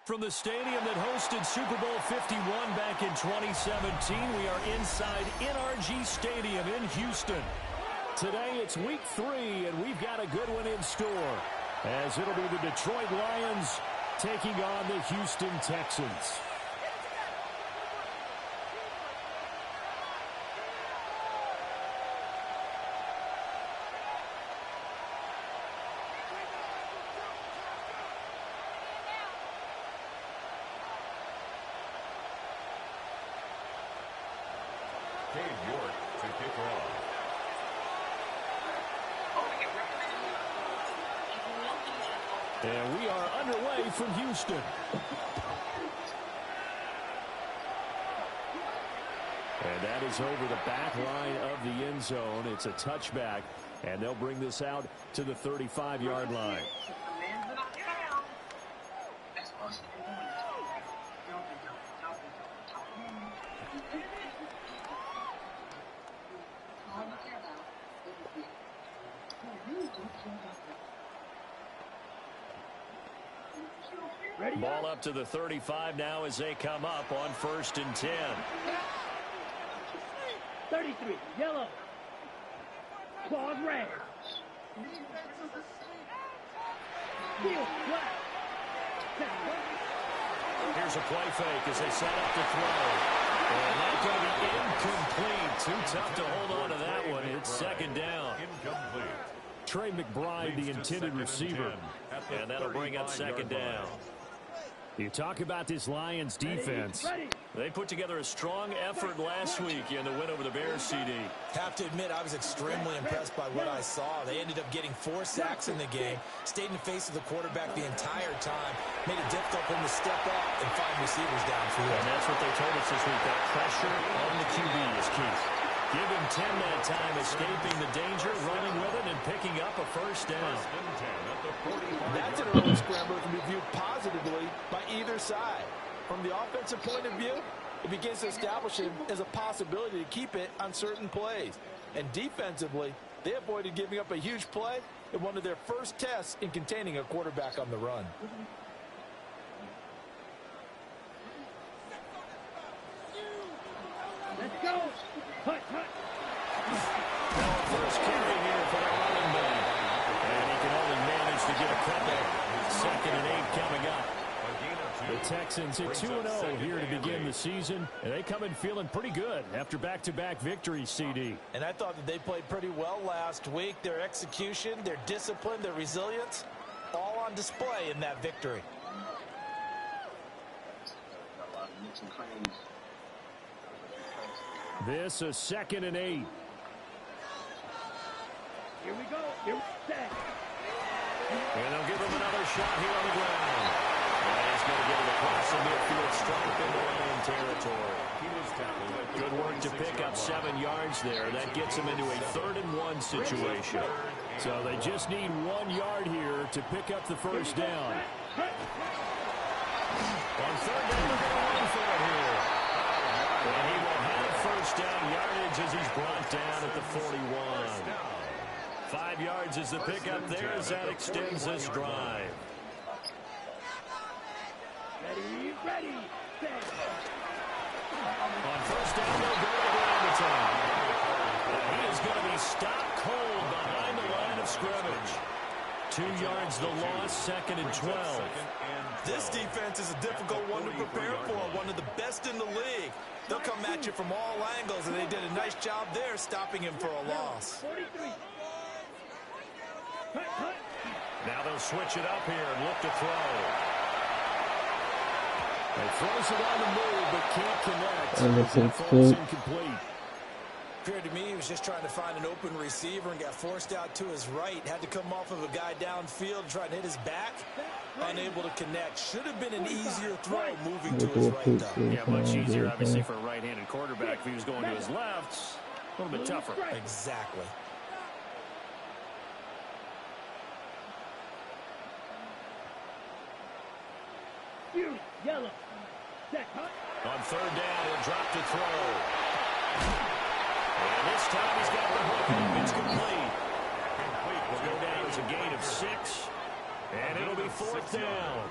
From the stadium that hosted Super Bowl 51 back in 2017, we are inside NRG Stadium in Houston. Today it's week 3, and we've got a good one in store, as it'll be the Detroit Lions taking on the Houston Texans. And we are underway from Houston. And that is over the back line of the end zone. It's a touchback, and they'll bring this out to the 35-yard line. Ball up to the 35 now as they come up on 1st and 10. 33, yellow. Claws red. Field black. Here's a play fake as they set up to throw. And that's going to be incomplete. Too tough to hold on to that one. It's 2nd down. Incomplete. Trey McBride, the intended receiver. And that'll bring up 2nd down. You talk about this Lions defense. They put together a strong effort last week in the win over the Bears, CD. Have to admit, I was extremely impressed by what I saw. They ended up getting 4 sacks in the game, stayed in the face of the quarterback the entire time, made it difficult for him to step up and find receivers downfield. And that's what they told us this week. That pressure on the QB is key. Give him 10 that time, escaping the danger, running with it, and picking up a 1st down. That's an early scramble that can be viewed positively by either side. From the offensive point of view, it begins to establish it as a possibility to keep it on certain plays. And defensively, they avoided giving up a huge play in one of their first tests in containing a quarterback on the run. Let's go. Hut, hut. First carry here for the running back. And he can only manage to get a couple. 2nd and 8 coming up. The Texans at 2-0 here to begin the season. And they come in feeling pretty good after back-to-back victories, CD. And I thought that they played pretty well last week. Their execution, their discipline, their resilience, all on display in that victory. This is 2nd and 8. Here we go. Here we set. And they'll give him another shot here on the ground. And he's going to get it across the midfield, strike into Lion territory. Good work to pick up 7 yards there. That gets him into a 3rd and 1 situation. So they just need 1 yard here to pick up the 1st down. On 3rd down, they're going to run for it here. And he will have 1st down yardage as he's brought down at the 41. 5 yards is the pickup there as that extends this drive. Ready, ready, set. On 1st down, they'll go to the ground attack. He is going to be stopped cold behind the line of scrimmage. 2 yards the loss, 2nd and 12. This defense is a difficult one to prepare for, one of the best in the league. They'll come at you from all angles, and they did a nice job there stopping him for a loss. 43. Hut, hut. Now they'll switch it up here and look to throw. They throws it on the move, but can't connect. And it's incomplete. Appeared to me he was just trying to find an open receiver and got forced out to his right. Had to come off of a guy downfield, trying to hit his back. Unable to connect. Should have been an easier throw moving to his right, though. Yeah, much easier, obviously, for a right-handed quarterback. If he was going to his left, a little bit tougher. Exactly. Yellow. Set, hut. On 3rd down, he'll drop to throw. And this time he's got the hook. It's complete. Will go down as a gain of 6. And it'll be 4th down.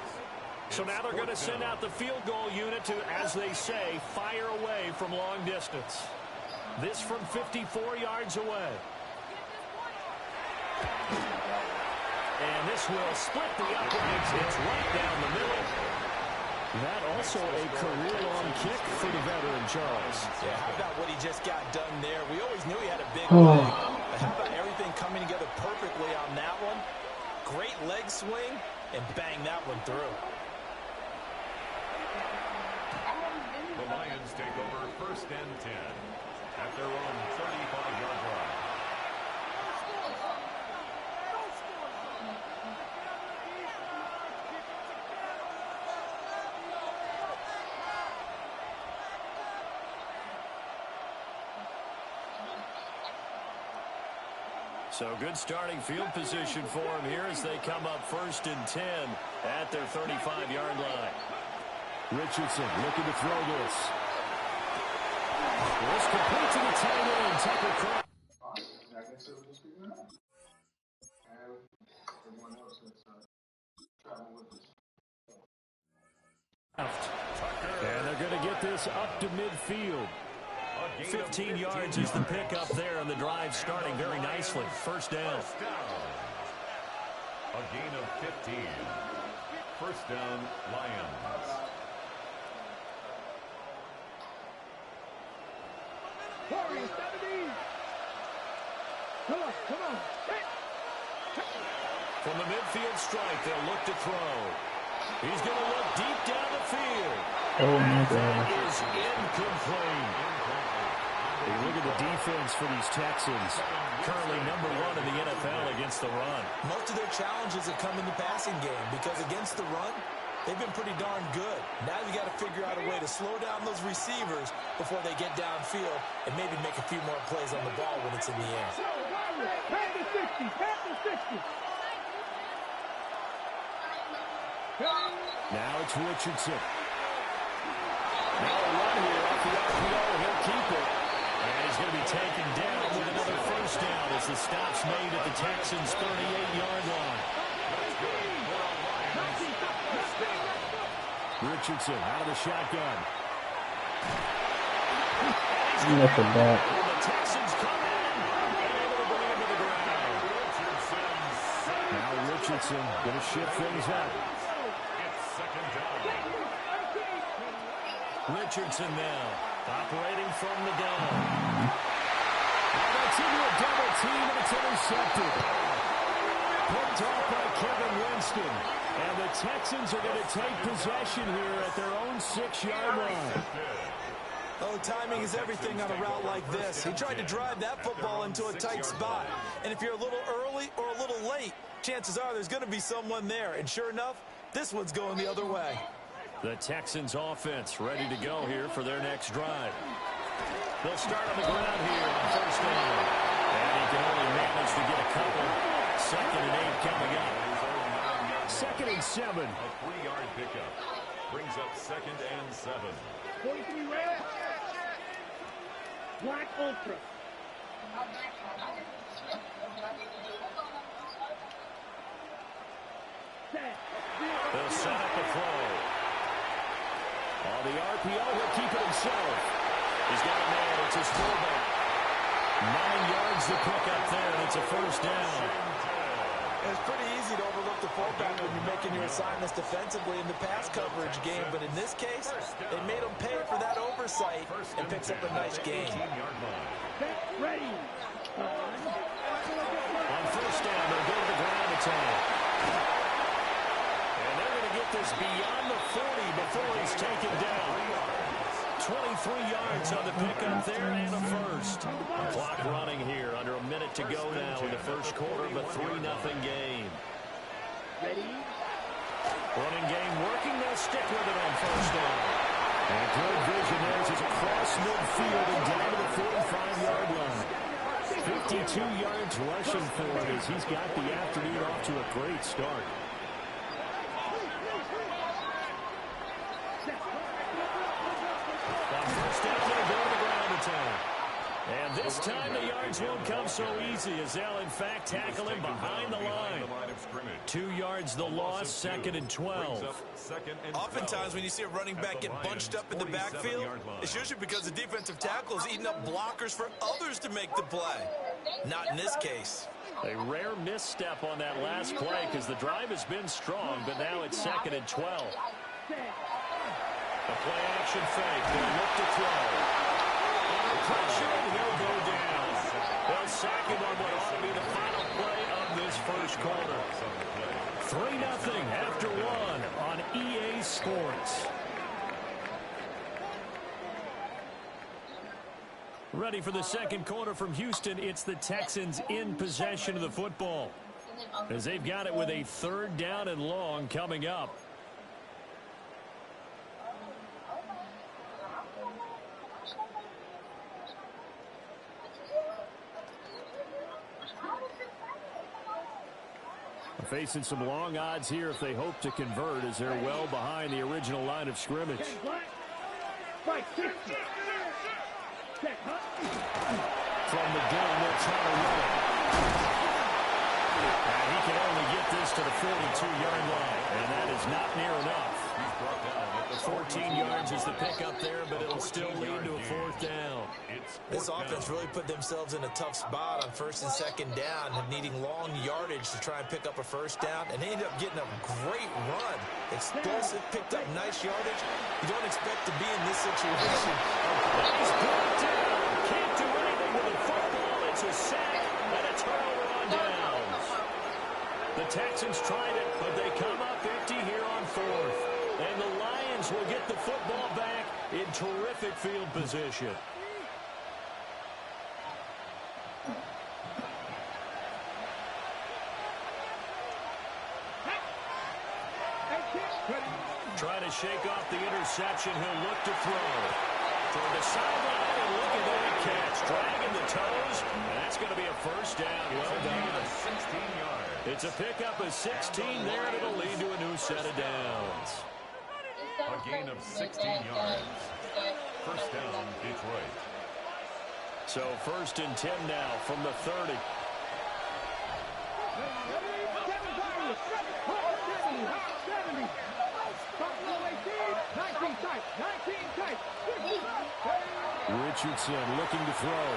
So now they're going to send out the field goal unit to, as they say, fire away from long distance. This from 54 yards away. And this will split the uprights. It's right down the middle. That also a career-long kick for the veteran, Charles. Yeah, how about what he just got done there? We always knew he had a big leg. But how about everything coming together perfectly on that one? Great leg swing, and bang that one through. The Lions take over 1st and 10 at their own 35-yard line. So good starting field position for him here as they come up 1st and 10 at their 35-yard line. Richardson looking to throw this. This complete to the tight end, Tucker Cross. And they're going to get this up to midfield. 15 yards is the pickup there, and the drive starting very nicely. 1st down. A gain of 15. 1st down, Lions. Come on. From the midfield strike, they'll look to throw. He's going to look deep down the field. Oh, my God. That is incomplete. Hey, look at the defense for these Texans. Currently #1 in the NFL against the run. Most of their challenges have come in the passing game because against the run, they've been pretty darn good. Now you got to figure out a way to slow down those receivers before they get downfield and maybe make a few more plays on the ball when it's in the air. Pat the 60. Now it's Richardson. Now a run here off the RPO. He'll keep it. And he's going to be taken down with another 1st down as the stop's made at the Texans' 38-yard line. Richardson out of the shotgun. Look at that. The Texans come in and able to bring him to the ground. Now Richardson going to shift things up. Richardson now operating from the gun. Now that's into a double team, and it's intercepted. Picked off by Kevin Winston. And the Texans are going to take possession here at their own 6-yard line. Oh, timing is everything on a route like this. He tried to drive that football into a tight spot. And if you're a little early or a little late, chances are there's going to be someone there. And sure enough, this one's going the other way. The Texans offense ready to go here for their next drive. They'll start on the ground here on 1st down. And he can only manage to get a couple. 2nd and 8 coming up. 2nd and 7. A 3-yard pickup. Brings up 2nd and 7. 43 red. Black Ultra. They'll set up the throw. On the RPO, he'll keep it himself. He's got a man. It's his fullback. 9 yards to pick up there, and it's a 1st down. It's pretty easy to overlook the fullback when you're making your assignments defensively in the pass coverage game, but in this case, they made him pay for that oversight and picks up a nice gain. Ready. On 1st down, they'll go to the ground attack. And they're going to get this beyond the 40 before he's taken down. 23 yards on the pickup there and a 1st. Clock running here. Under a minute to go now in the 1st quarter of a 3-0 game. Ready. Running game working. They'll stick with it on 1st down. And good vision there as it's across midfield and down to the 45-yard line. 52 yards rushing for him as he's got the afternoon off to a great start. On 1st down, they'll go to the ground attack. And this time the yard yards won't come so easy as they'll, in fact, tackle him behind the line. 2 yards the loss, 2nd and 12. Oftentimes when you see a running back get bunched up in the backfield, it's usually because the defensive tackle is eating up blockers for others to make the play. Not in this case. A rare misstep on that last play because the drive has been strong, but now it's 2nd and 12. A play action fake. They'll look to throw. Under pressure, and he'll go down. They'll sack him on what ought to be the final play of this first quarter. 3-0 after 1 on EA Sports. Ready for the second quarter from Houston. It's the Texans in possession of the football, as they've got it with a 3rd down and long coming up. Facing some long odds here if they hope to convert, as they're well behind the original line of scrimmage. From the gun, they'll try to run it. And he can only get this to the 42-yard line, and that is not near enough. 14 yards is the pickup there, but it'll still lead to a 4th down. This offense really put themselves in a tough spot on 1st and 2nd down, needing long yardage to try and pick up a 1st down, and they ended up getting a great run. Explosive, picked up nice yardage. You don't expect to be in this situation. He's brought down. Can't do anything with the football. It's a sack and a turnover on downs. The Texans tried it, but they come up empty here on 4th. And the Lions will get the football back in terrific field position. Trying to shake off the interception. He'll look to throw. Toward the sideline, and look at that catch. Dragging the toes, and that's going to be a 1st down. Well done. 16 yards. It's a pickup of 16 there, and it'll lead to a new set of downs. A gain of 16 yards. 1st down, Detroit. So 1st and 10 now from the 30. Richardson looking to throw.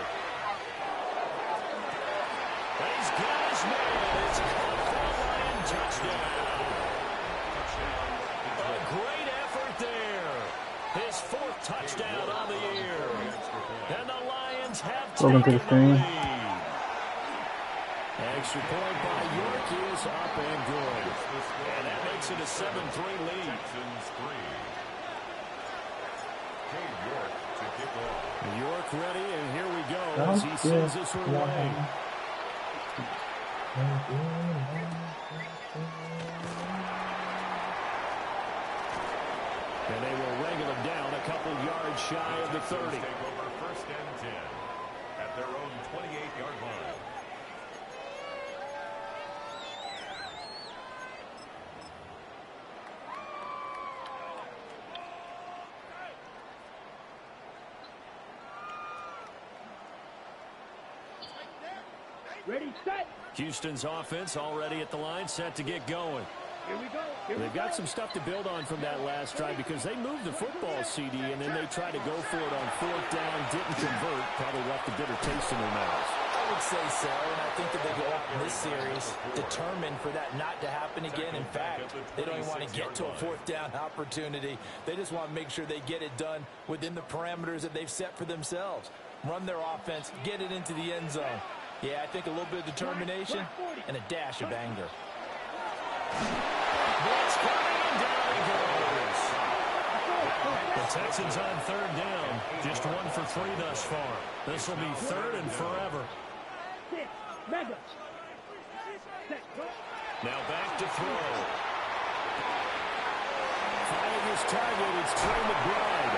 He's got his man. It's caught for a Lion touchdown. A great effort there. His 4th touchdown on the year. And the Lions have taken the lead. Extra point by York is up and good. And that makes it a 7-3 lead. Texans 3. York to kick off. York ready, and here we go as he sends this one away. And they will wrangle him down a couple yards shy of the 30. Take over 1st and 10 at their own 28-yard line. Ready, set. Houston's offense already at the line, set to get going. Here we go. They've got some stuff to build on from that last drive because they moved the football, CD, and then they tried to go for it on 4th down, didn't convert, probably left a bitter taste in their mouths. I would say so, and I think that they go up in this series determined for that not to happen again. In fact, they don't even want to get to a 4th down opportunity. They just want to make sure they get it done within the parameters that they've set for themselves. Run their offense, get it into the end zone. Yeah, I think a little bit of determination and a dash of anger. Blitz coming, and down he goes. The Texans on 3rd down. Just 1 for 3 thus far. This will be 3rd and forever. Now back to throw. Finding his target, it's Trey McBride.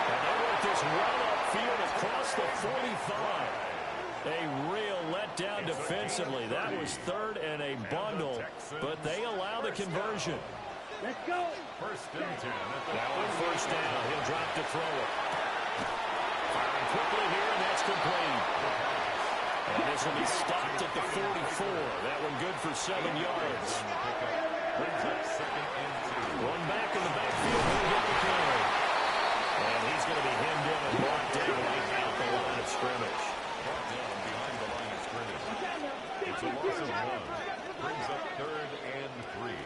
And they work this well upfield across the 45. A real letdown defensively. That was 3rd and a bundle, but they allow the conversion. Let's go. 1st and 10. That one 1st down. He'll drop to throw it. Firing quickly here, and that's complete. And this will be stopped at the 44. That one good for 7 yards. Brings up 2nd and 2. One back in the backfield. He'll get the carry. And he's going to be hemmed in and brought down right out the line of scrimmage. Brought down behind the line of scrimmage. It's a loss of 1. Brings up 3rd and 3.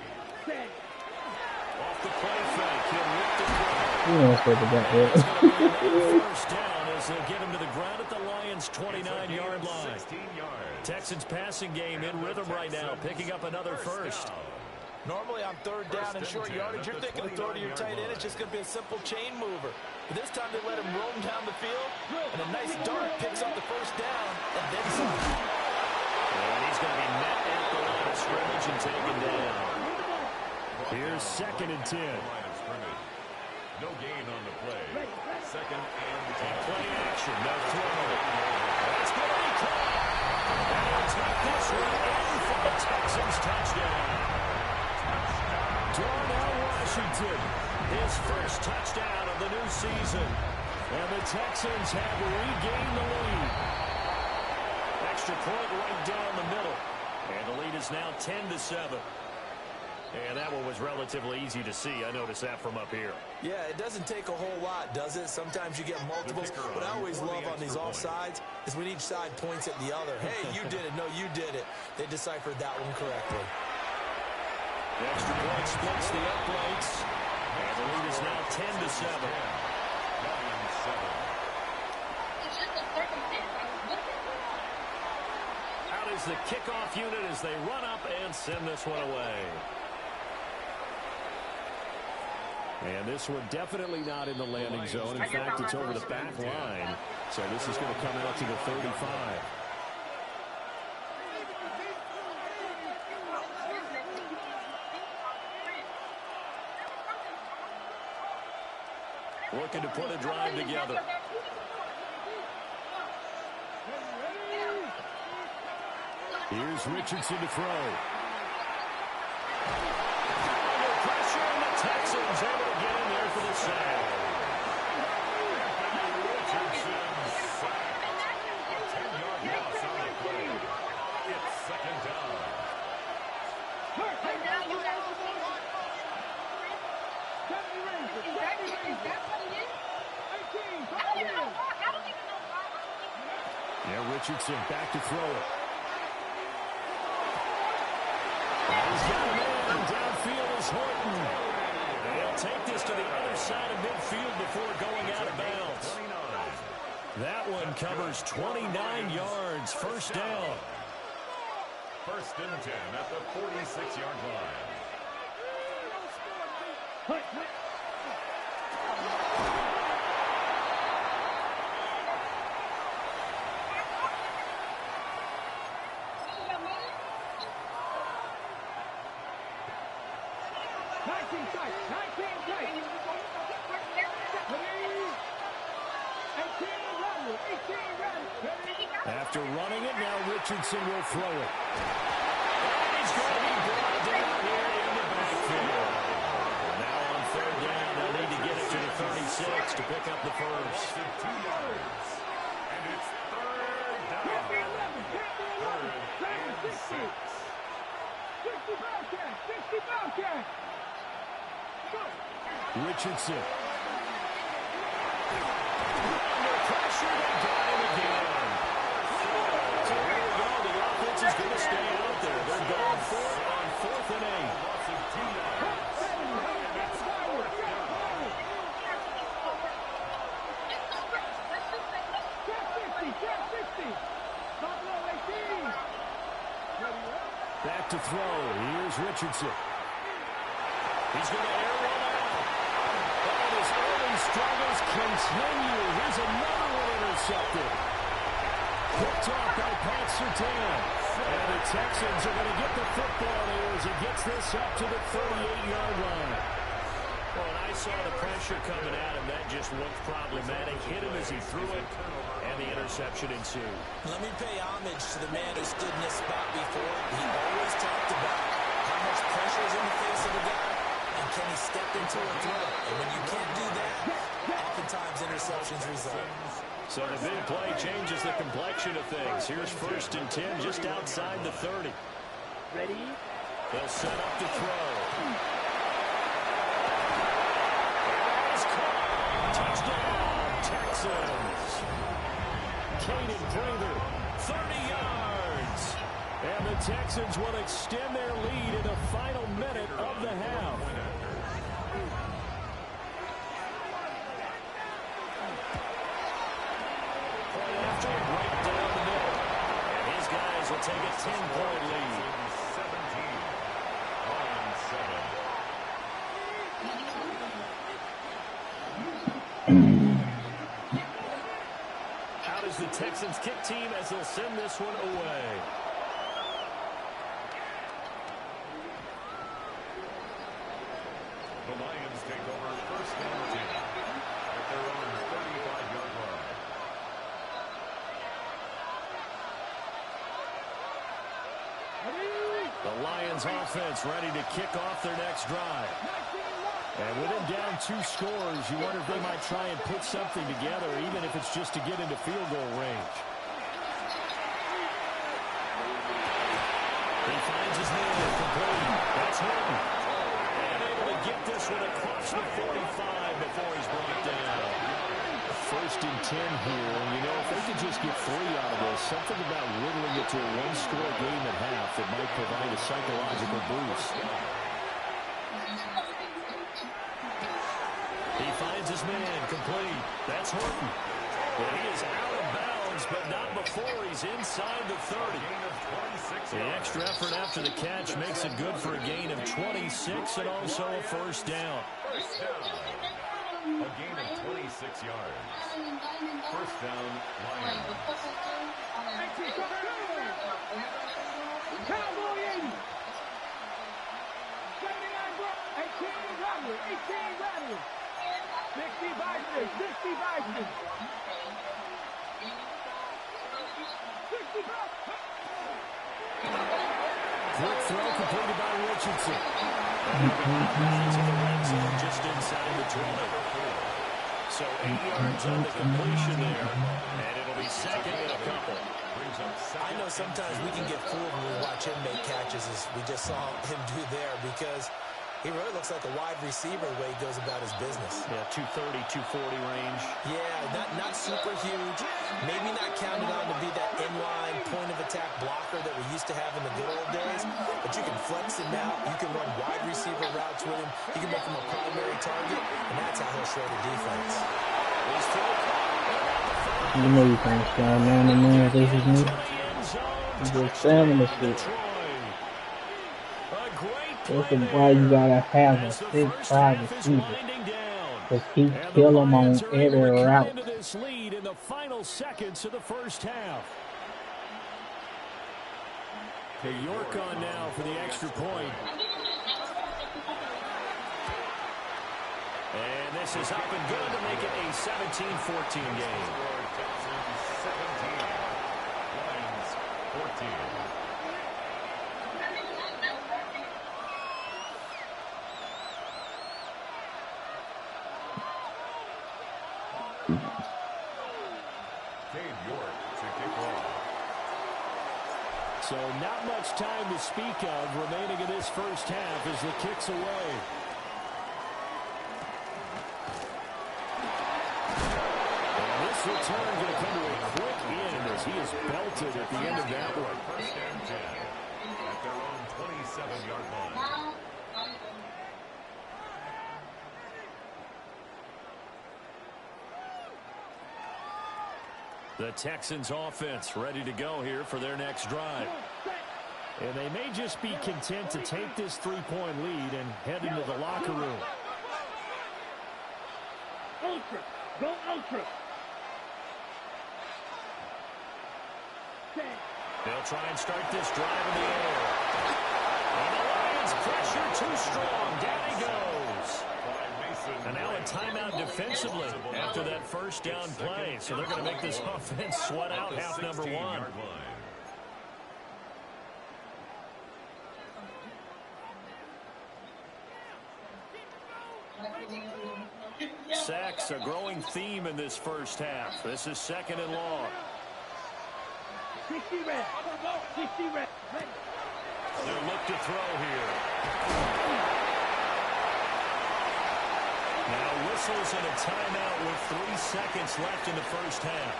Off the play fake. He'll lift the throw. You know what's with that hit. First down as they'll get him to the ground at the Lions' 29-yard line. 16 yards. Texans passing game in rhythm right now, picking up another first. Normally on 3rd down and short yardage, you're thinking of throwing to your tight end. It's just going to be a simple chain mover. But this time they let him roam down the field, and a nice dart picks up the first down, and then some. And he's going to be met at the line of scrimmage and taken down. Here's 2nd and 10. Line of scrimmage. No gain on the play. 2nd and 10. Play action, no throw. That's going to be caught. And he'll take this one in for the Texans touchdown. Darnell Washington, his first touchdown of the new season. And the Texans have regained the lead. Extra point right down the middle. And the lead is now 10-7. And that one was relatively easy to see. I noticed that from up here. Yeah, it doesn't take a whole lot, does it? Sometimes you get multiples. What I always love on these offsides is when each side points at the other. Hey, you did it. No, you did it. They deciphered that one correctly. The extra point splits the uprights. And the lead is now 10-7. Out is the kickoff unit as they run up and send this one away. And this one definitely not in the landing zone. In fact, it's over the back line. So this is going to come out to the 35. Looking to put a drive together. Here's Richardson to throw. Under pressure, and the Texans able to get in there for the sack. Richardson sacked. A 10-yard loss on the play. It's 2nd down. Yeah, Richardson back to throw it. He's got a man downfield is Horton. They'll take this to the other side of midfield before going out of bounds. That one covers 29 yards. First down. 1st and 10 at the 46-yard line. After running it, now Richardson will throw it. And he's going to be brought down here in the backfield. Now on 3rd down, they'll need to get it to the 36 to pick up the first. 2 yards. And it's 3rd down. 3rd and 6. 60 Richardson. Under pressure, they got him again. So here we go. The offense is going to stay out there. They're going for it on 4th and 8. Loss of 2 yards. And it's 4th down. Back to throw. Here's Richardson. He's going to air one out. And his early struggles continue. Here's another one intercepted. Picked off by Pat Surtain. And the Texans are going to get the football here as he gets this up to the 38-yard line. Well, and I saw the pressure coming at him. That just looked problematic. Hit him as he threw it, and the interception ensued. Let me pay homage to the man who stood in this spot before. He always talked about how much pressure is in the face of a guy, and can he step into a throw? And when you can't do that, oftentimes interceptions result. So the big play changes the complexion of things. Here's 1st and 10 just outside the 30. Ready? They'll set up to throw. Touchdown, Texans. Caden Prather, 30 yards. And the Texans will extend their lead in the final minute of the half. Point after, right down the middle. And these guys will take a 10-point lead. 17-7. How does the Texans kick team as they'll send this one away? The Lions take over 1st and 10 at their own 35-yard line. The Lions offense ready to kick off their next drive. And with them down 2 scores, you wonder if they might try and put something together, even if it's just to get into field goal range. He finds his man complete. That's him. And able to get this one across the 45 before he's brought down. 1st and 10 here. You know, if they could just get 3 out of this, something about whittling it to a 1-score game at half that might provide a psychological boost. He finds his man complete. That's Horton. Well, he is out of bounds, but not before he's inside the 30. The extra effort after the catch makes it good for a gain of 26 and also a 1st down. A gain of 26 yards. 1st down, Lions. Cowboy 80. 79 Bradley. 18 Bradley. 60 Bison. 60 Bison. 60 Bison. Quick throw completed by Richardson. Just inside the 20. So 8 yards on the completion there. And it'll be 2nd and a couple. I know sometimes we can get fooled when we watch him make catches, as we just saw him do there, because he really looks like a wide receiver the way he goes about his business. Yeah, 230, 240 range. Yeah, not super huge. Maybe not counted on to be that inline point-of-attack blocker that we used to have in the good old days, but you can flex him out. You can run wide receiver routes with him. You can make him a primary target, and that's how he'll shred a defense. You know you can't stand man to man. This is me. You just salmon this shit. This is why you gotta have a 6'5" receiver. Because he kill him on every route. This lead in the final seconds of the 1st half. The York on now for the extra point. And this is up and good to make it a 17-14 game. 17, Lions 14. So not much time to speak of remaining in this 1st half as the kick's away. And this return going to come to a quick end as he is belted at the end of that one. 1st and 10 at their own 27-yard line. The Texans offense ready to go here for their next drive. And they may just be content to take this 3-point lead and head into the locker room. Ultra. Go ultra. They'll try and start this drive in the air. And the Lions pressure too strong. Down he goes. And now a timeout defensively after that 1st down play. So they're going to make this offense sweat out half number 1. Sacks a growing theme in this first half. This is 2nd and long. 60 red. 60 red. They'll look to throw here. Now whistles and a timeout with 3 seconds left in the first half.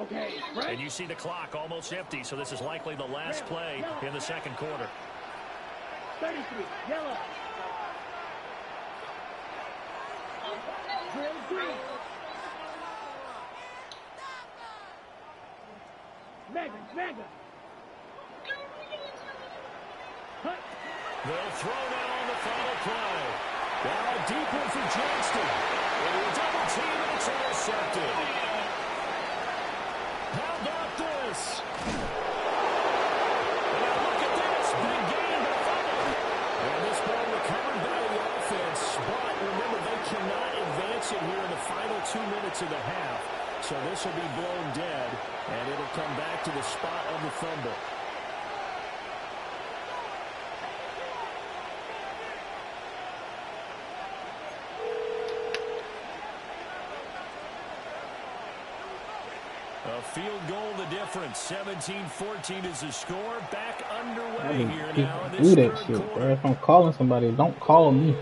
Okay, and you see the clock almost empty, so this is likely the last play in the second quarter. 33, yellow. Drill green. Mega. They'll throw now on the final play. Now deep one for Johnston. Into a double team, and it's intercepted. How about this? Now look at this. Big gain, but fumble. And this ball recovered by the offense. But remember, they cannot advance it here in the final 2 minutes of the half. So this will be blown dead, and it'll come back to the spot of the fumble. A field goal the difference. 17-14 is the score. Back underway here now in this do that third shit, quarter. bro. If I'm calling somebody, don't call me.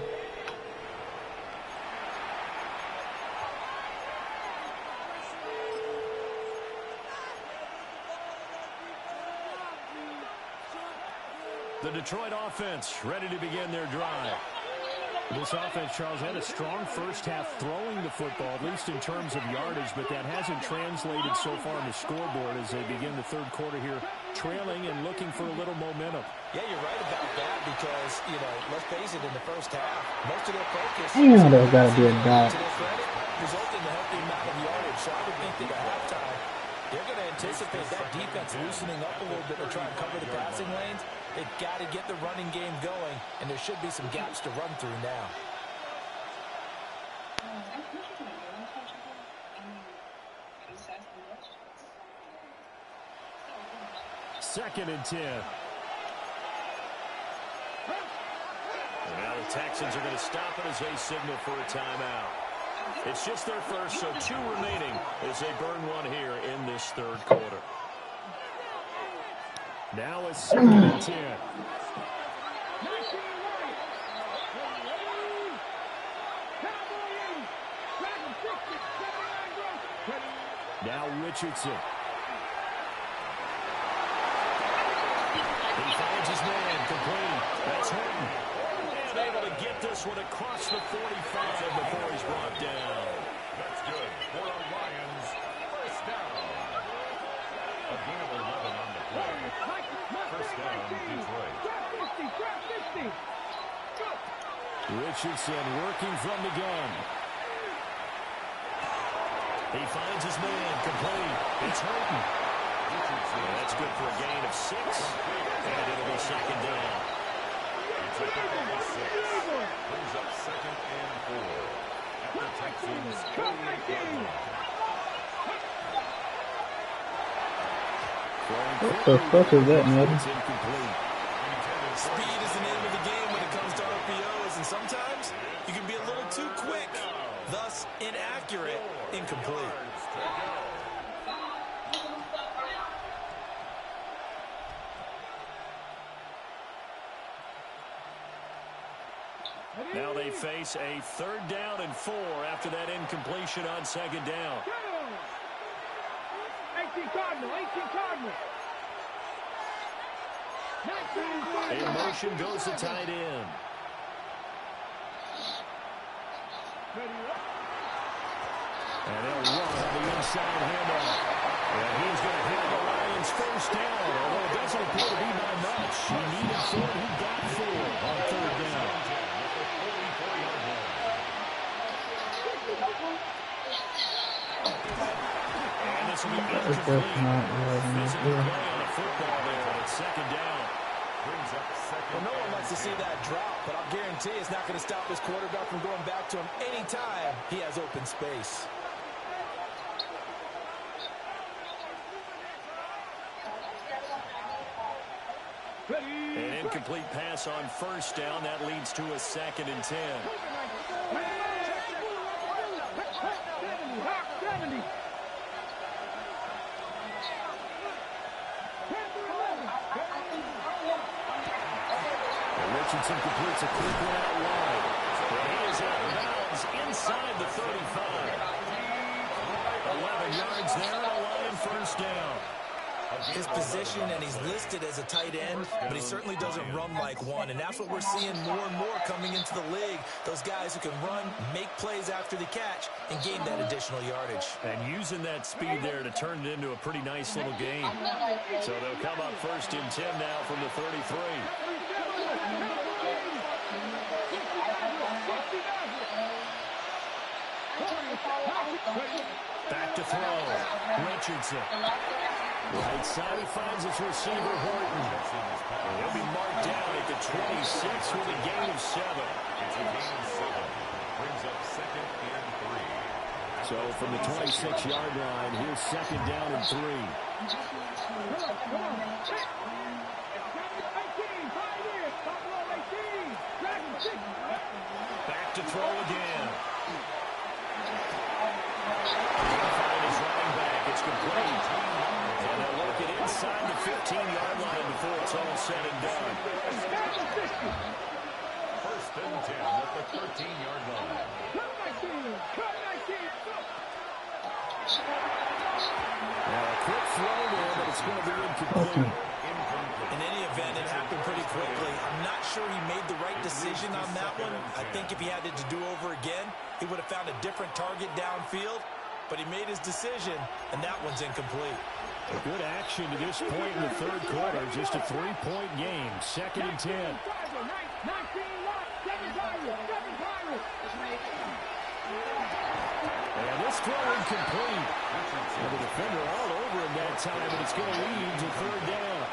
The Detroit offense ready to begin their drive. This offense, Charles, had a strong first half throwing the football, at least in terms of yardage, but that hasn't translated so far on the scoreboard as they begin the third quarter here, trailing and looking for a little momentum. Yeah, you're right about that because, let's face it, in the first half, most of their focus Damn, there's got to be a dot. to their credit, resulting in a healthy amount of yardage. So I would think that at halftime, they're going to anticipate that defense loosening up a little bit to try and cover the passing lanes. They've got to get the running game going, and there should be some gaps to run through now. Second and 10. Now the Texans are going to stop it as they signal for a timeout. It's just their first, so 2 remaining as they burn one here in this third quarter. Now it's 2nd and 10. Now Richardson. He finds his man, complete. That's Horton. And able to get this one across the 45 before he's brought down. That's good for the Lions. First down. A gain of 11 on the play. First down, Detroit. Richardson working from the gun. He finds his man, complete. It's Horton. And that's good for a gain of 6. And it'll be second down. Brings up 2nd and 4. After Texans What the fuck is that, Madden? Speed is the name of the game when it comes to RPOs, and sometimes you can be a little too quick, thus inaccurate, incomplete. Now they face a 3rd down and 4 after that incompletion on 2nd down. 18 Cardinal. In motion goes the tight end. And they'll run on the inside handoff. And he's going to have the Lions first down, although it doesn't appear to be by much. He needed 4, he got 4 on 3rd down. And this will be incomplete. Physical play on the football there, and it's 2nd down. brings up 2nd. Well, no one likes to see that drop, but I'll guarantee it's not going to stop his quarterback from going back to him anytime he has open space. An incomplete pass on first down. That leads to a 2nd and 10. Richardson completes a quick one out wide. He is out of bounds inside the 35. 11 yards there, and a Lion first down. His position, and he's listed as a tight end, but he certainly doesn't run like one, and that's what we're seeing more and more coming into the league. Those guys who can run, make plays after the catch, and gain that additional yardage. And using that speed there to turn it into a pretty nice little game. So they'll come up 1st and 10 now from the 33. Back to throw. Richardson. Right side, he finds his receiver, Horton. He'll be marked down at the 26 with a gain of 7. It's a gain of 7. Brings up 2nd and 3. So from the 26-yard line, here's 2nd down and 3. Back to throw again. Find his running back. It's complete. And they'll work it inside the 15-yard line before it's all said and done. 1st and 10 at the 13-yard line. Now a quick throw there, but it's going to be incomplete. In any event, it happened pretty quickly. I'm not sure he made the right decision on that one. I think if he had it to do over again, he would have found a different target downfield. But he made his decision, and that one's incomplete. A good action to this point in the 3rd quarter. Just a 3-point game. 2nd and 10. And this throw incomplete. And the defender all over him that time, and it's going to lead to 3rd down.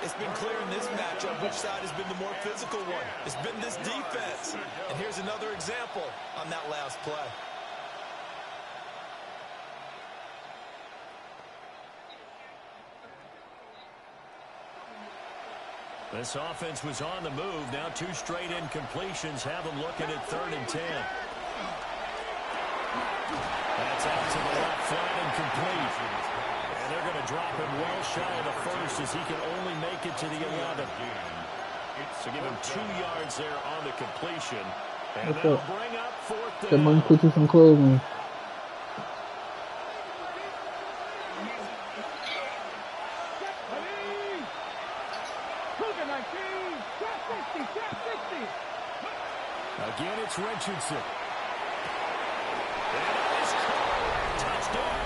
It's been clear in this matchup which side has been the more physical one. It's been this defense. And here's another example on that last play. This offense was on the move. Now 2 straight incompletions have them looking at 3rd and 10. That's out to the left, flat and complete. And they're going to drop him well shy of the 1st as he can only make it to the 11. So give him 2 yards there on the completion. And they'll bring up 4th down. Someone put you some clothes on. Again, it's Richardson. And it is caught. Touchdown,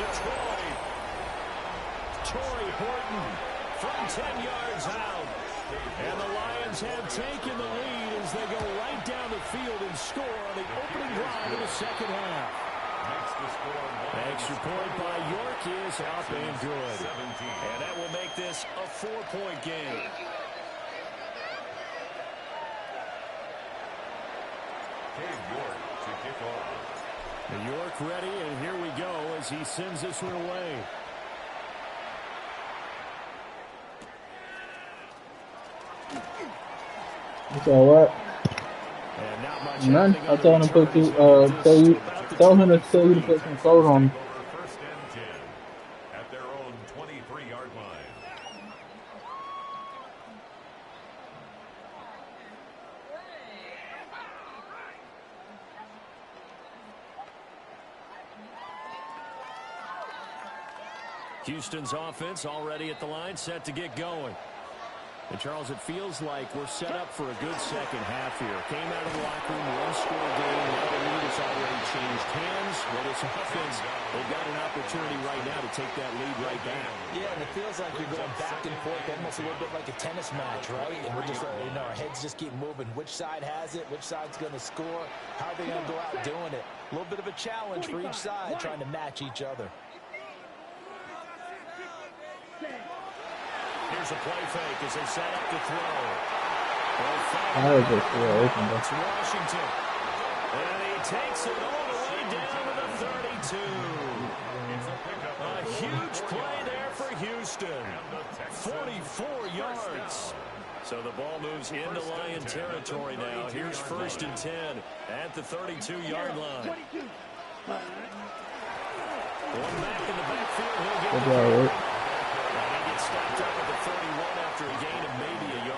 Detroit. Torrey Horton from 10 yards out. And the Lions have taken the lead as they go right down the field and score on the opening drive of the 2nd half. Extra point by York is up and good. And that will make this a 4-point game. York ready, and here we go as he sends this one away. It's all right. And not much None. I told him to put you, tell him to tell you to put some clothes on. 1st and 10 at their own 23-yard line. Houston's offense already at the line, set to get going. And, Charles, it feels like we're set up for a good 2nd half here. Came out of the locker room, 1-score game. Now the lead has already changed hands. Well, this offense, they've got an opportunity right now to take that lead right back. Yeah, and it feels like you're going back and forth, almost a little bit like a tennis match, right? And we're just, our heads just keep moving. Which side has it? Which side's going to score? How are they going to go out doing it? A little bit of a challenge for each side, trying to match each other. Here's a play fake as they set up to throw. It's Washington. And he takes it all the way down to the 32. A huge play there for Houston. Houston. 44 yards. So the ball moves into Lion territory now. Here's 1st and 10 at the 32-yard line. Going back in the backfield, he'll get the yard. And he gets stopped up at the 31 after a gain of maybe a yard.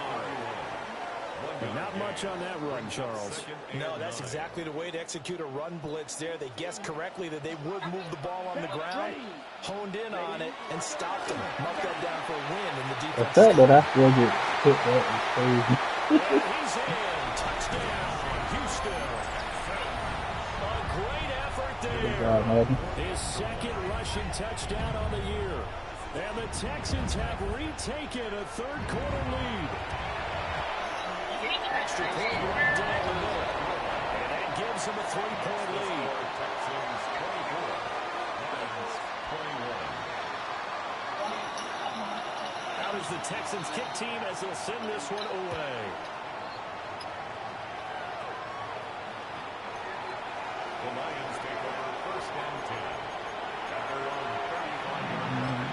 Not much on that run, Charles. No, that's exactly the way to execute a run blitz there. They guessed correctly that they would move the ball on the ground, honed in on it, and stopped them. Marked that down for a win in the defense. The fact that I still get hit that is crazy. He's in. Touchdown, Houston. A great effort there. Good job, Madden. His second rushing touchdown on the year. And the Texans have retaken a third-quarter lead. Extra point right down the middle. And that gives them a 3-point lead. Texans 24, Lions 21. Out is the Texans kick team as they'll send this one away. The Lions take over 1st and 10. At their own 35-yard line.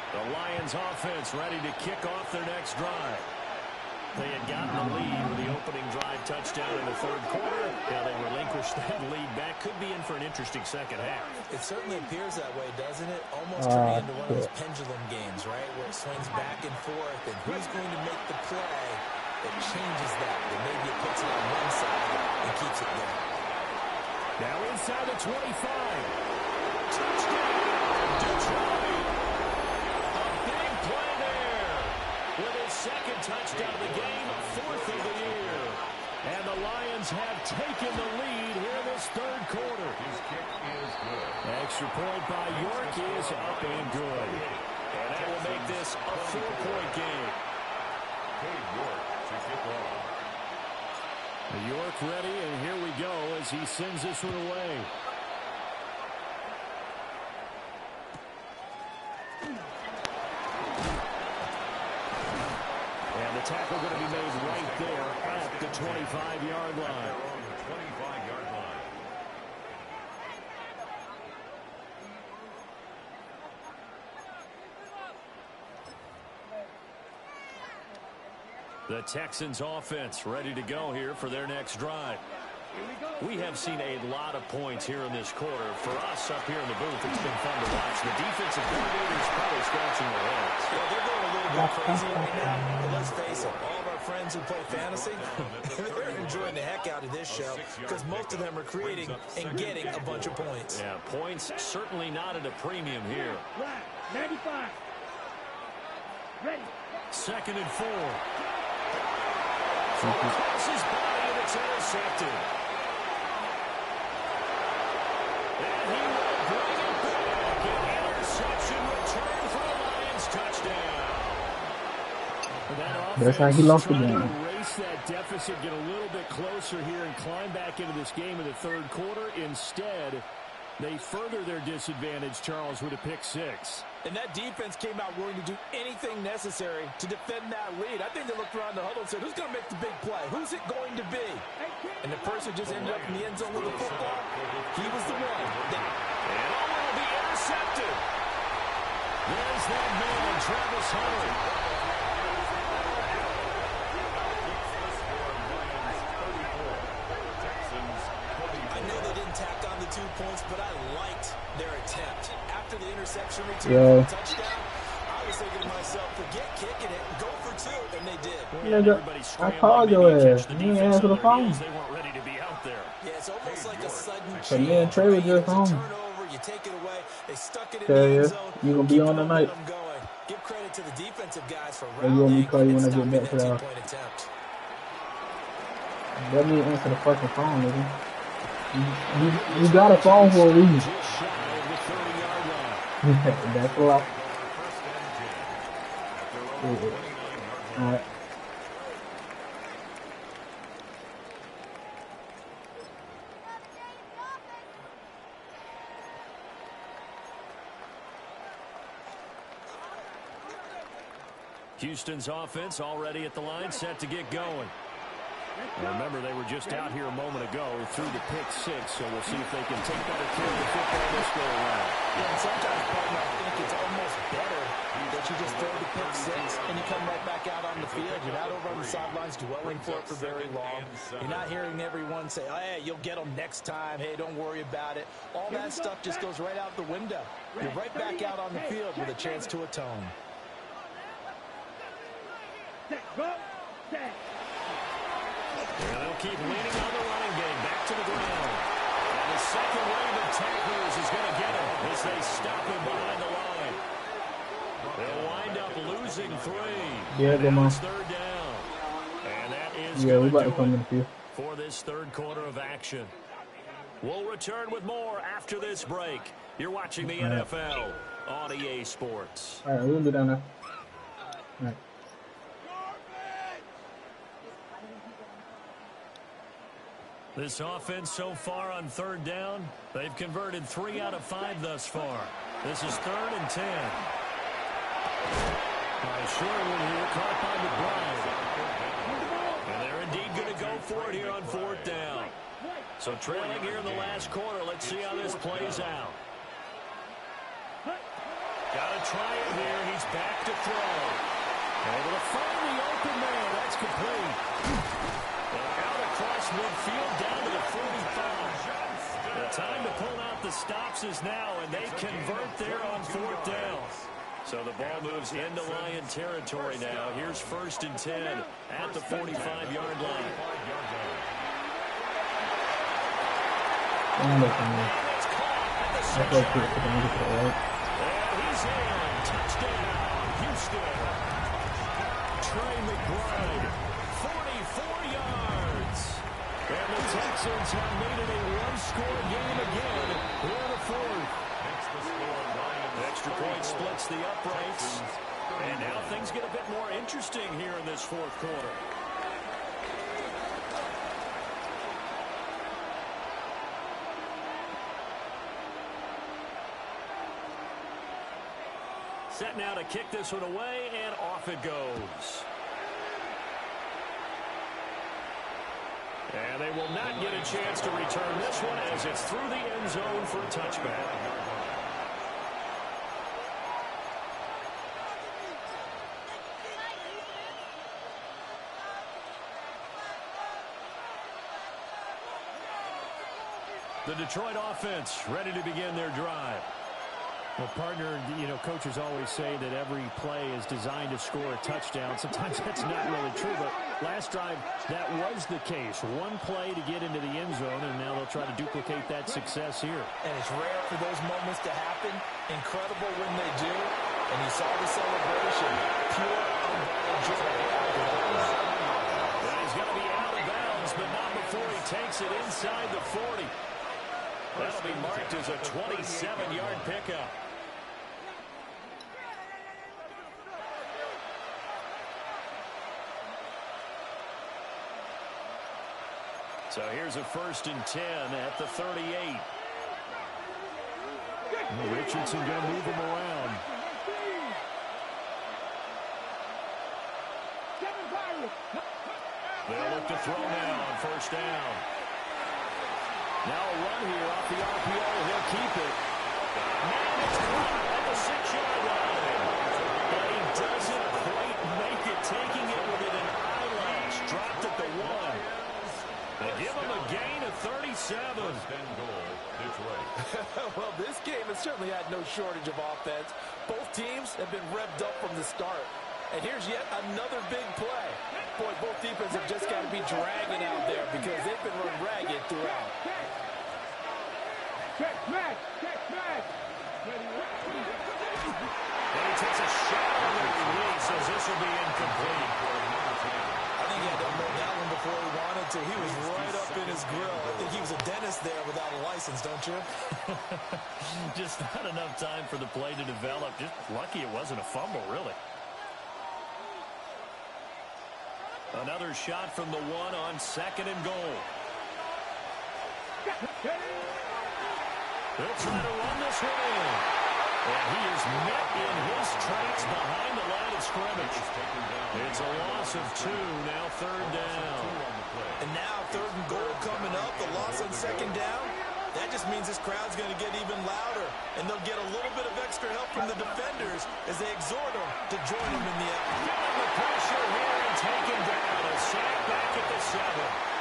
The Lions offense ready to kick off their next drive. They had gotten the lead with the opening drive touchdown in the 3rd quarter. Now they relinquished that lead back. Could be in for an interesting second half. It certainly appears that way, doesn't it? Almost turning into one of those pendulum games, right? Where it swings back and forth, and who's going to make the play that changes that? That maybe it puts it on one side and keeps it there. Now inside the 25. Touchdown, Detroit. A big play there. With his second touchdown of the game, 4th of the year. And the Lions have taken the lead here in this 3rd quarter. His kick is good. Extra point by York is up and good. And that will make this a 4-point game. Cade York to kick off. York ready, and here we go as he sends this one away. And the tackle going to be made right there at the 25-yard line. 25-yard line. The Texans offense ready to go here for their next drive. We have seen a lot of points here in this quarter. For us up here in the booth, it's been fun to watch. The defensive coordinators probably scratching their heads. Yeah, they're going a little bit crazy right now. But let's face it, all of our friends who play fantasy, they're enjoying the heck out of this show because most of them are creating and getting a bunch of points. Yeah, points certainly not at a premium here. Right, 95. Ready. 2nd and 4. Across his body, and it's intercepted. And he will bring it back. An interception return for the Lions touchdown. That's how he lost the game. Erase that deficit, get a little bit closer here, and climb back into this game in the 3rd quarter. Instead, they further their disadvantage, Charles, with a pick 6. And that defense came out willing to do anything necessary to defend that lead. I think they looked around the huddle and said, who's going to make the big play? Who's it going to be? And the person just ended up in the end zone with the football. He was the one. And will be intercepted. There's that man, Travis Hunter. I know they didn't tack on the 2 points, but I liked their attempt. After the interception return for the touchdown, I was thinking to myself, forget kicking it, go for 2, and they did. I called your ass. You didn't answer the phone. They weren't ready to be out there. Yeah, it's almost like a sudden So me and Trey were just home. turnover, you take it away, they stuck it in Yeah, the end yeah. zone. You gonna be on tonight? Give credit to the defensive guys for Or you want me rallying to call you and when I get stopping back that for that? 2-point attempt. Let me answer the fucking phone, nigga. You got a phone for a reason. Just shy of the 30-yard line. That's a lot. Alright. Houston's offense already at the line, set to get going. Remember, they were just out here a moment ago through the pick 6, so we'll see if they can take better care of the football this go around. And sometimes, partner, I think it's almost better that you just throw the pick six and you come right back out on the field. You're not over on the sidelines dwelling for it for very long. You're not hearing everyone say, oh, hey, you'll get them next time. Hey, don't worry about it. All that stuff just goes right out the window. You're right back out on the field with a chance to atone. And they'll keep leaning on the running game. Back to the ground. And the second wave of tacklers is going to get him as they stop him behind the line. They'll wind up losing 3. Yeah, go on. Third down. And that is Yeah, we going about to come in a few. for this third quarter of action. We'll return with more after this break. You're watching the NFL on EA Sports. All right, we'll do that now. All right. This offense so far on third down, they've converted 3 out of 5 thus far. This is 3rd and 10. Short one here, caught by McBride. And they're indeed going to go for it here on 4th down. So trailing here in the last quarter, let's see how this plays out. Got to try it here. He's back to throw. Able to find the open man. That's complete. Out across midfield down to the 45. The time to pull out the stops is now, and they convert there on 4th down. So the ball moves into Lion territory now. Here's 1st and 10 at the 45-yard line. I'm looking at it. And he's in. Touchdown, Houston. Trey McBride, 44 yards. And the Texans have made it a one-score game again here in the 4th. Extra point splits the uprights. And now things get a bit more interesting here in this 4th quarter. Set now to kick this one away, and off it goes. And they will not get a chance to return this one as it's through the end zone for a touchback. The Detroit offense ready to begin their drive. Well, partner, coaches always say that every play is designed to score a touchdown. Sometimes that's not really true, but last drive, that was the case. One play to get into the end zone, and now they'll try to duplicate that success here. And it's rare for those moments to happen. Incredible when they do. And you saw the celebration. Pure, unbridled joy. And he's going to be out of bounds, but not before he takes it inside the 40. That'll be marked as a 27-yard pickup. So here's a 1st and 10 at the 38. Richardson going to move him around. They'll look to throw now on 1st down. Now a run here off the RPO. He'll keep it. Now it's caught at the 6-yard line. But he doesn't quite make it, taking it within an eyelash. Dropped at the 1. They give him a gain of 37. Well, this game has certainly had no shortage of offense. Both teams have been revved up from the start. And here's yet another big play. Boy, both defenses have just got to be dragging out there because they've been run ragged throughout. And he takes a shot on the release as this will be incomplete. I think he had to know that one before he wanted to. He was right up in his grill. I think he was a dentist there without a license, don't you? Just not enough time for the play to develop. Just lucky it wasn't a fumble, really. Another shot from the 1 on 2nd and goal. They'll try to run this one in. And he is met in his tracks behind the line of scrimmage. It's a loss of 2, now 3rd down. And now 3rd and goal coming up, the loss on 2nd down. That just means this crowd's going to get even louder, and they'll get a little bit of extra help from the defenders as they exhort them to join them in the effort. Feeling the pressure here and taken down. A sack back at the 7.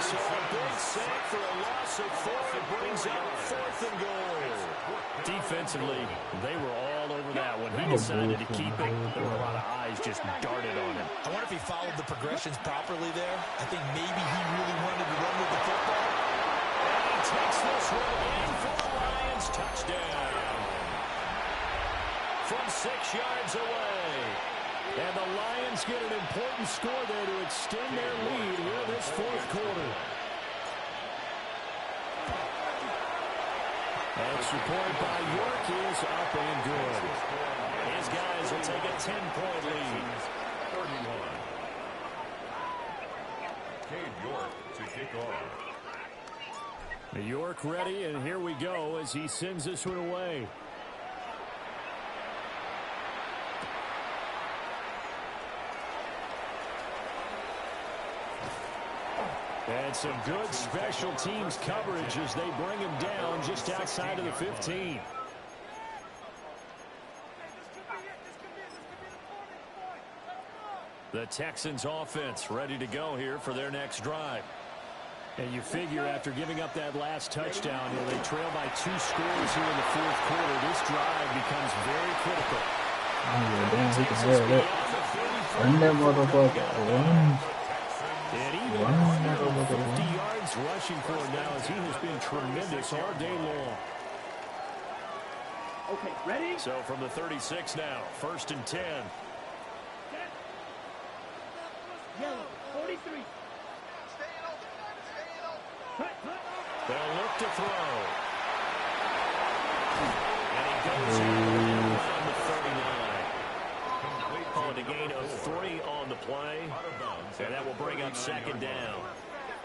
So a big sack for a loss of 4. It brings up 4th and goal. Defensively, they were all over that one. He decided to keep it. There were a lot of eyes just darted on him. I wonder if he followed the progressions properly there. I think maybe he really wanted to run with the football. And he takes this one in for the Lions. Touchdown. From 6 yards away. And the Lions get an important score there to extend their lead here in this 4th quarter. Extra point by York is up and good. His guys will take a 10-point lead. 31. Cade York to kick off. York ready, and here we go as he sends this one away. And some good special teams coverage as they bring him down just outside of the 15. The Texans offense ready to go here for their next drive. And you figure after giving up that last touchdown, they trail by 2 scores here in the 4th quarter. This drive becomes very critical. Oh, damn, he can wear it. Run that motherfucker. Run. And even under 50 yards rushing for him now as he has been tremendous all day long. Okay, ready? So from the 36 now, 1st and 10. Yellow, 43. They'll look to throw. And he goes in around the 39. On a gain of 3 on the play. And that will bring up 2nd down.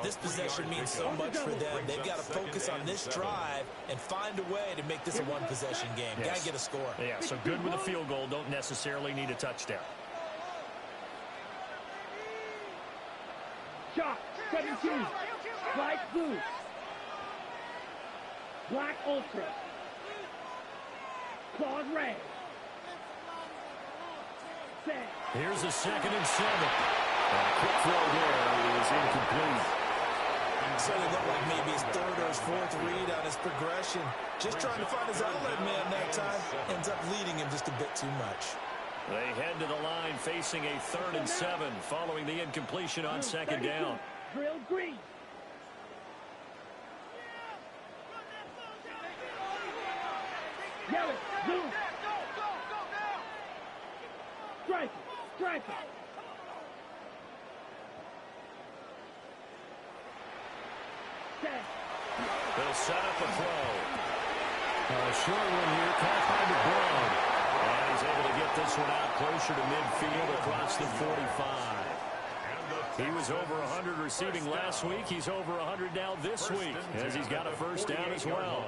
This possession means so much for them. They've got to focus on this drive and find a way to make this a one-possession game. Yes. Got to get a score. Yeah, so good with a field goal. Don't necessarily need a touchdown. Shot, 17. Light blue. Black ultra. Claws red. Set. Here's a 2nd and 7. A quick throw there is incomplete. So they look like maybe his 3rd or his 4th read on his progression. Just trying to find his outlet man that time. Ends up leading him just a bit too much. They head to the line facing a 3rd and 7 following the incompletion on 2nd down. Drill green. Yellow, blue. Strike it, strike it. Set. They'll set up a throw. A short one here, caught by the Brown. And he's able to get this one out closer to midfield across the 45. He was over 100 receiving last week. He's over 100 now this week as he's got a 1st down as well.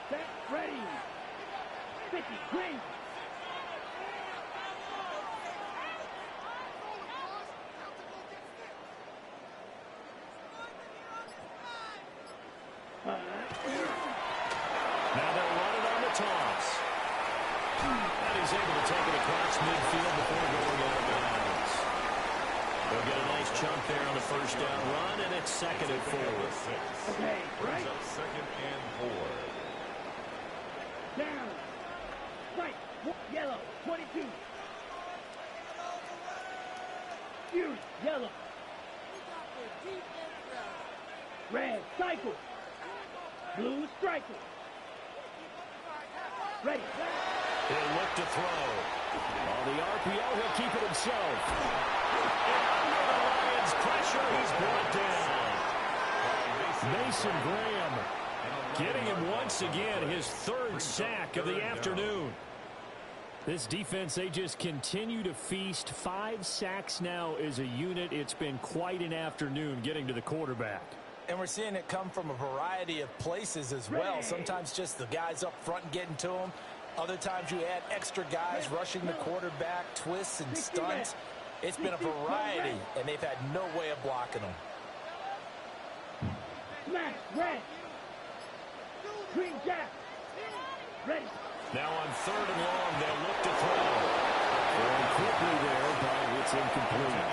Set, ready. 50, green. Now they'll run it on the toss. And he's able to take it across midfield before going out of bounds. They'll get a nice chunk there on the 1st down run, and it's 2nd and 4. Okay, right. 2nd and 4. Down. Right. Yellow, 22. Fury, yellow. Red, cycle. Blue, striker. Ready. He'll look to throw. On the RPO, he'll keep it himself. And under the Lions' pressure, he's brought down. Mason Graham getting him once again, his 3rd sack of the afternoon. This defense, they just continue to feast. 5 sacks now as a unit. It's been quite an afternoon getting to the quarterback. And we're seeing it come from a variety of places as well. Sometimes just the guys up front getting to him. Other times you add extra guys rushing the quarterback, twists and stunts. It's been a variety, and they've had no way of blocking them. Smash, red. Green jack. Ready. Now on 3rd and long, they'll look to throw. Throwing quickly there, but it's incomplete.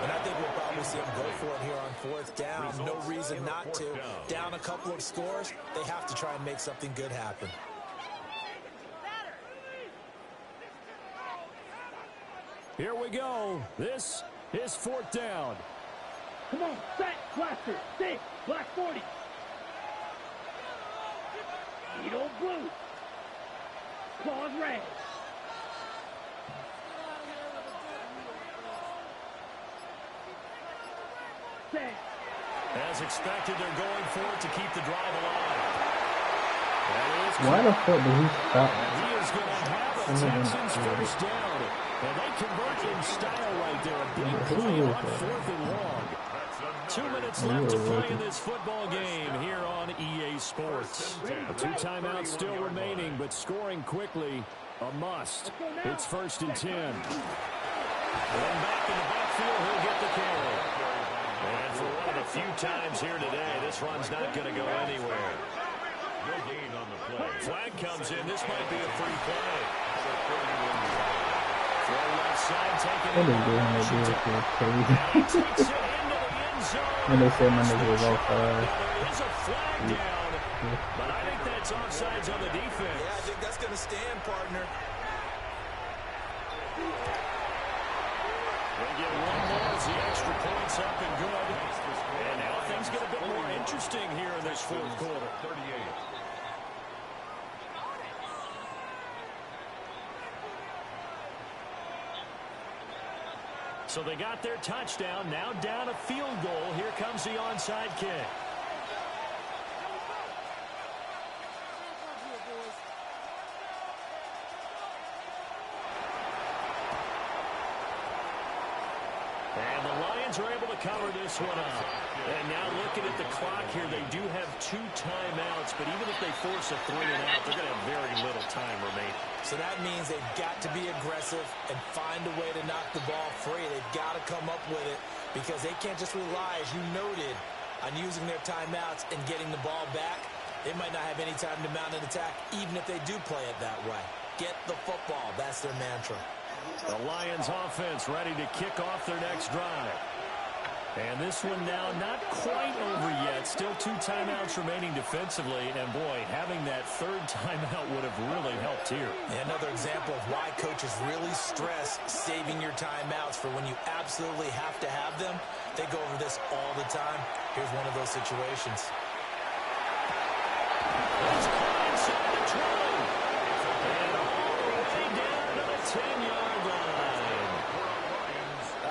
And I think we'll probably see them go for it here on 4th down. No reason not to. Down a couple of scores, they have to try and make something good happen. Here we go. This is 4th down. Come on, set, blaster, 6, black 40. Needle blue. Claws red. Set. As expected, they're going for it to keep the drive alive. Why the fuck did he stop? He is going to have a Texans first down. And they convert in style right there. A big play on 4th and long. 2 minutes left to play in this football game here on EA Sports. 2 timeouts still remaining, but scoring quickly, a must. It's 1st and 10. Going back in the backfield, he'll get the carry. And for one of the few times here today, this run's not going to go anywhere. No gain on the play. Flag comes in. This might be a free play. Throw left side, taking What are they doing? They do it for crazy. And they say my nigga was off. There is a flag down, but I think that's offsides on the defense. Yeah, I think that's going to stand, partner. They get one more as the extra point's up and good. And now things get a bit more interesting here in this 4th quarter. 38. So they got their touchdown, now down a field goal. Here comes the onside kick. And the Lions are able to cover this one up. And now looking at the clock here, they do have 2 timeouts, but even if they force a 3 and out, they're going to have very little time remaining. So that means they've got to be aggressive and find a way to knock the ball free. They've got to come up with it because they can't just rely, as you noted, on using their timeouts and getting the ball back. They might not have any time to mount an attack, even if they do play it that way. Get the football. That's their mantra. The Lions offense ready to kick off their next drive. And this one now not quite over yet. Still 2 timeouts remaining defensively. And, boy, having that 3rd timeout would have really helped here. Another example of why coaches really stress saving your timeouts for when you absolutely have to have them. They go over this all the time. Here's one of those situations. It's caught inside the 20. And all the way down to the 10-yard line.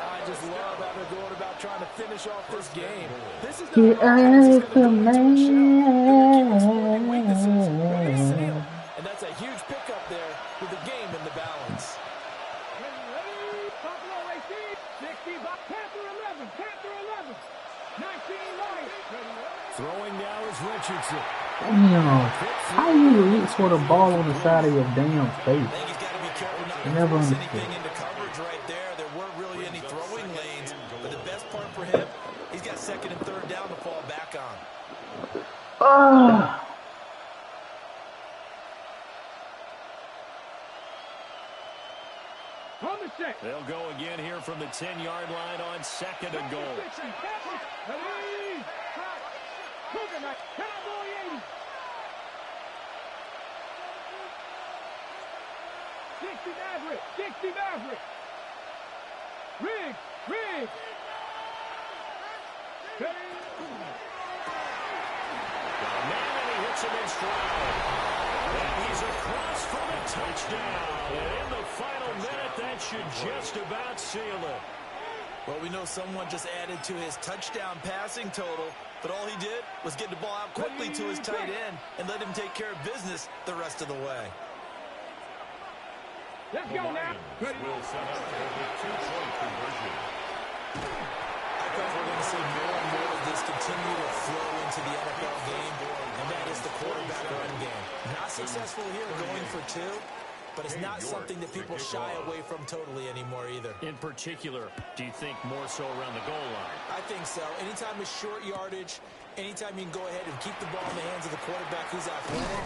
I just love how they're going about trying to finish off this game. This is Get out the man. And that's a huge pickup there with the game in the balance. Buffalo receive. 60, Panther 11, Panther 11. 19 Lions. Throwing now is Richardson. Damn. How you reach for the ball on the side of your damn face? I think he's got to be careful not to Never force understood. anything into coverage right there. There weren't really any throwing lanes, but the best part for him, he's got 2nd and 3rd down to fall back on. On the set. They'll go again here from the 10-yard line on 2nd and goal. Ready. Coconut. Cowboy 80. 60 Maverick. 60 Maverick. Riggs. Riggs. Man, and he hits him in stride. And he's across for the touchdown. And in the final minute, that should just about seal it. Well, we know someone just added to his touchdown passing total, but all he did was get the ball out quickly to his tight end and let him take care of business the rest of the way. Let's go now. Will set up for the 2-point conversion. I think we're going to see more and more of this continue to flow into the NFL game, and that is the quarterback run game. Not successful here going for 2, but it's not something that people shy away from totally anymore either. In particular, do you think more so around the goal line? I think so. Anytime it's short yardage, anytime you can go ahead and keep the ball in the hands of the quarterback who's athletic,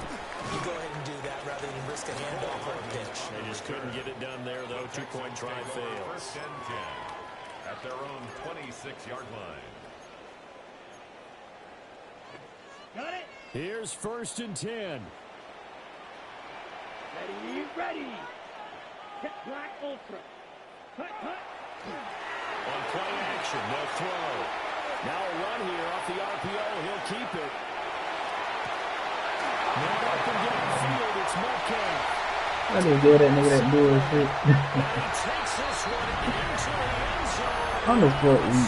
you go ahead and do that rather than risk a handoff or a pitch. They just couldn't get it done there, though. 2-point try fails. First and 10 at their own 26-yard line. Got it. Here's first and 10. Ready. Black Ultra. Cut. On play action, they'll throw. Now a run here off the RPO. He'll keep it. Now up and downfield, it's Metcalf. I didn't get that nigga that bullshit. He takes this one into the end zone. I'm just what we.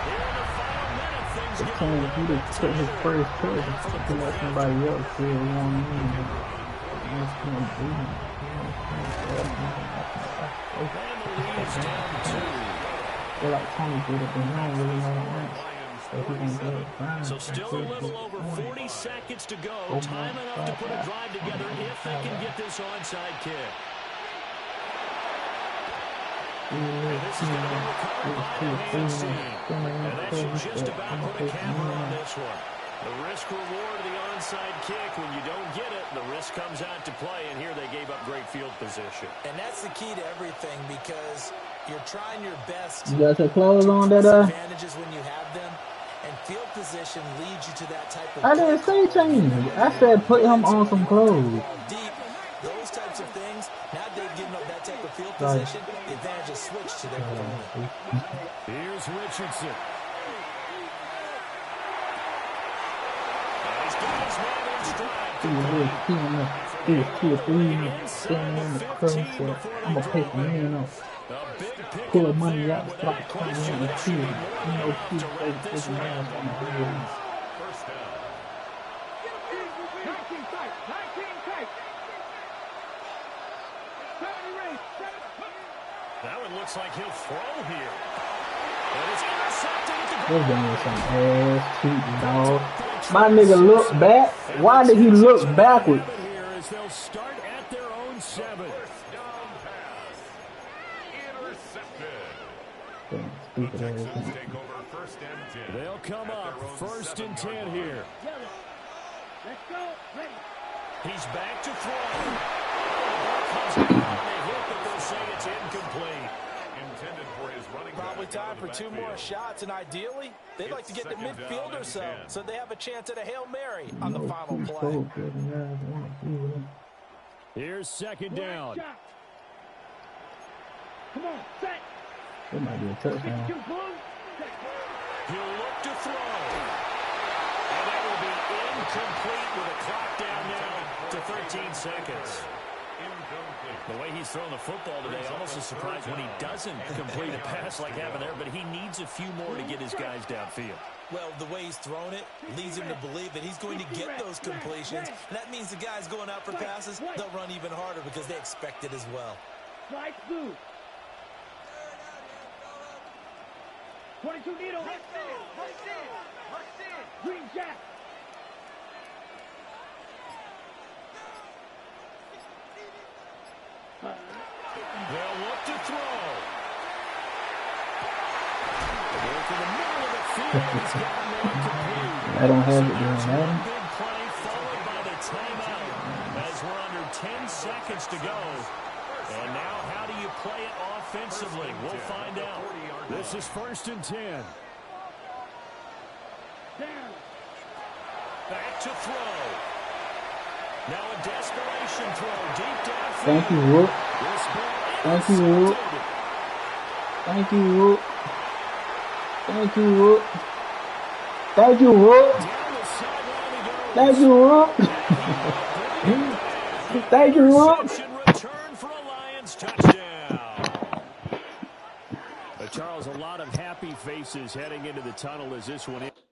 Here in the final minute, things The get team, he just took his first touch and fucking let somebody else say it won in. Just can't do it. and the lead's down 2. Feel like Tony did it, but he don't really know the ranks. So he can get it fine. So still a little over 40 seconds to go. Time enough to put a drive together if they can get this onside kick. And this is going to be recovered by the hands team. And that should just about put a camera on this one. The risk-reward of the onside kick, when you don't get it, the risk comes out to play, and here they gave up great field position. And that's the key to everything because you're trying your best You got your clothes on that advantages when you have them, and field position leads you to that type of I didn't say change. I said put him on some clothes. deep, those types of things. Now they've given up that type of field position. The advantage is switched to their opponent. Here's Richardson. And he's got his man in stride. He was 2 or 3 standing in the curve. So I'm gonna pay some million up. A big pick Pull the up money there out, without start trying question. to That see should it. be more You know, than keep enough to wrap this one up. First down. 19 tight. 19 tight. 70 race. That one looks like he'll throw here. And it's intercepted at the This goal. game is some ass cheating, dog. My nigga looked back. Why did he look backward? Here as they'll start at their own 7. First down pass. Intercepted. Damn, The stupid ass Texans thing. take over first and 10. They'll come at up their own first and 10 7-yard here. Yellow. Let's go. Ready. He's back to throw. Comes out on the hit, but they'll say it's incomplete. Intended for his running Probably back time out of for the 2 more backfield. shots, and ideally, they'd like to get to It's second midfield down or so, and 10. so they have a chance at a Hail Mary on the final He's play. so good, and guys want to be with him. Here's second down. Shot. Come on. Set. It might be a touchdown. Too close. He'll look to throw. And that will be incomplete with a clock down now to 13 seconds. Incomplete. The way he's throwing the football today, almost a surprise when he doesn't complete a pass like happened there, but he needs a few more to get his guys downfield. Well, the way he's thrown it leads him to believe that he's going to get those completions, and that means the guys going out for passes, they'll run even harder because they expect it as well. Slide through. 22 needle. Green jack. They'll look to throw. Work in the middle of the field. He's got him incomplete. I don't have it doing One that. big play followed by the timeout as we're under 10 seconds to go. And now how do you play it offensively? We'll find out. This is first and 10. Down. Back to throw. Now a desperation throw deep downfield. Thank you, Rook. This ball Thank you, Rook. intercepted. Thank you, Rook. Thank you, Rook. Thank you, Rook. Down the sideline he goes. Thank you, Rook. Thank you, Rook. Reception return for a Lions touchdown. Charles, a lot of happy faces heading into the tunnel as this one is.